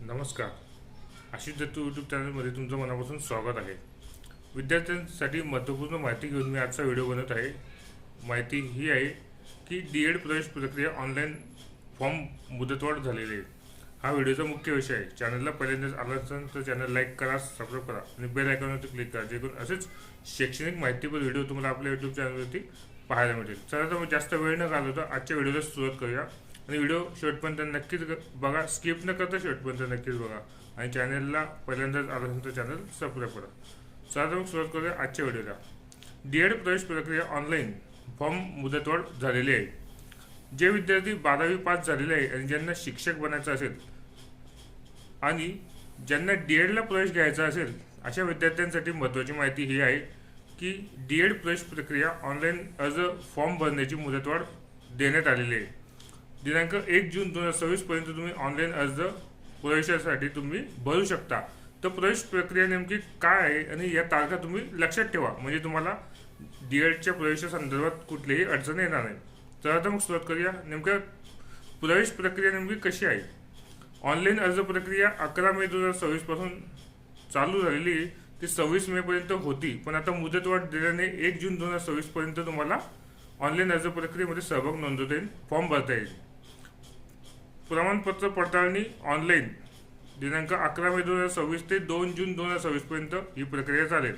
नमस्कार. आशिष दत्तू यूट्यूब चॅनलमध्ये तुमचं मनापासून स्वागत आहे. विद्यार्थ्यांसाठी महत्त्वपूर्ण माहिती घेऊन मी आजचा व्हिडिओ बनवत आहे. माहिती ही आहे की डी.एड प्रवेश प्रक्रिया ऑनलाईन फॉर्म मुदतवाढ झालेली आहे. हा व्हिडिओचा मुख्य विषय आहे. चॅनलला पहिल्यांदाच आला असेल तर चॅनल लाईक करा, सबस्क्राईब करा आणि बेल आयकॉनवरती क्लिक करा, जेणेकरून असेच शैक्षणिक माहितीपर व्हिडिओ तुम्हाला आपल्या यूट्यूब चॅनलवरती पाहायला मिळतील. चला तर मग जास्त वेळ न घालवता आजच्या व्हिडिओला सुरुवात करूया. आणि व्हिडिओ शेवटपर्यंत नक्कीच बघा, स्किप न करता शेवटपर्यंत नक्कीच बघा. आणि चॅनलला पहिल्यांदाच आलं असेल तर चॅनल सबस्क्राईब करा. चला तर मग सुरुवात करूया आजच्या व्हिडिओला. डी.एड प्रवेश प्रक्रिया ऑनलाईन फॉर्म मुदतवाढ झालेली आहे. जे विद्यार्थी 12वी पास झालेले आहे आणि ज्यांना शिक्षक बनायचं असेल आणि ज्यांना डी.एडला प्रवेश घ्यायचा असेल अशा विद्यार्थ्यांसाठी महत्त्वाची माहिती ही आहे की डी.एड प्रवेश प्रक्रिया ऑनलाईन अर्ज फॉर्म भरण्याची मुदतवाढ देण्यात आलेली आहे. दिनांक 1 जून 2026 पर्यंत तुम्ही ऑनलाईन अर्ज प्रवेशासाठी तुम्ही भरू शकता. तर प्रवेश प्रक्रिया नेमकी काय आहे आणि या तारखा तुम्ही लक्षात ठेवा, म्हणजे तुम्हाला डी.एडच्या प्रवेशासंदर्भात कुठलीही अडचण येणार नाही. तर आता मग सुरुवात करूया. नेमकं प्रवेश प्रक्रिया नेमकी कशी आहे. ऑनलाईन अर्ज प्रक्रिया 11 मे 2026 पासून चालू झालेली, ती 26 मे पर्यंत होती. पण आता मुदतवाढ दिल्याने 1 जून 2026 पर्यंत तुम्हाला ऑनलाईन अर्ज प्रक्रियेमध्ये सहभाग नोंदवता येईल, फॉर्म भरता येईल. प्रमाणपत्र पडताळणी ऑनलाईन दिनांक 11 मे 2026 ते 2 जून 2026 पर्यंत ही प्रक्रिया चालेल.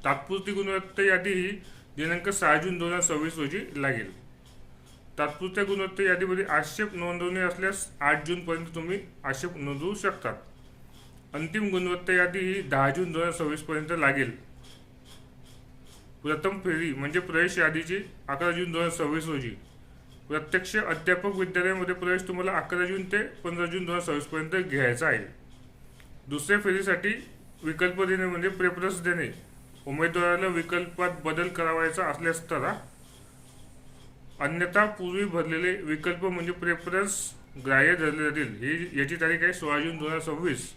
तात्पुरती गुणवत्ता यादी ही दिनांक 6 जून 2026 रोजी लागेल. तात्पुरत्या गुणवत्ता यादीमध्ये आक्षेप नोंदवणे असल्यास 8 जून पर्यंत तुम्ही आक्षेप नोंदवू शकता. अंतिम गुणवत्ता यादी ही 10 जून 2026 पर्यंत लागेल. प्रथम फेरी म्हणजे प्रवेश यादीची 11 जून 2026 रोजी. प्रत्यक्ष अध्यापक विद्यालयामध्ये प्रवेश तुम्हाला 11 जून ते 15 जून 2026 पर्यंत घ्यायचा आहे. दुसऱ्या फेरीसाठी विकल्प देणे म्हणजे प्रेफरन्स देणे. उमेदवाराला विकल्पात बदल करावायचा असल्यास करा, अन्यथा पूर्वी भरलेले विकल्प म्हणजे प्रेफरन्स ग्राह्य धरले जातील. ही याची तारीख आहे 16 जून 2026.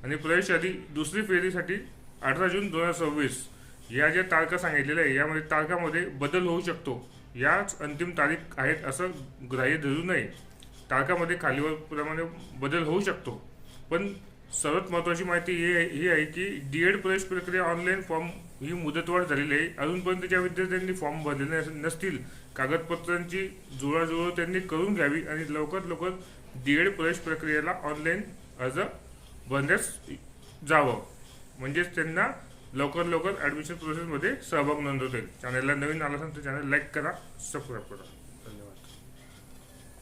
आणि प्रवेश यादी दुसरी फेरीसाठी 18 जून 2026. या ज्या तारखा सांगितलेल्या आहे यामध्ये तारखामध्ये बदल होऊ शकतो. याच अंतिम तारीख आहेत असं ग्राह्य धरू नये. तारखामध्ये खालीवर प्रमाणे बदल होऊ शकतो. पण सर्वात महत्त्वाची माहिती ही आहे की डी.एड प्रवेश प्रक्रिया ऑनलाईन फॉर्म ही मुदतवाढ झालेली आहे. अजूनपर्यंत ज्या विद्यार्थ्यांनी फॉर्म भरलेले नसतील, कागदपत्रांची जुळवाजुळव त्यांनी करून घ्यावी आणि लवकर डी.एड प्रवेश प्रक्रियेला ऑनलाईन अर्ज भरण्यास जावं, म्हणजेच त्यांना लवकर ॲडमिशन प्रोसेसमध्ये सहभाग नोंदवता येईल. चॅनलला नवीन आला असेल तर चॅनल लाईक करा, सबस्क्राईब करा.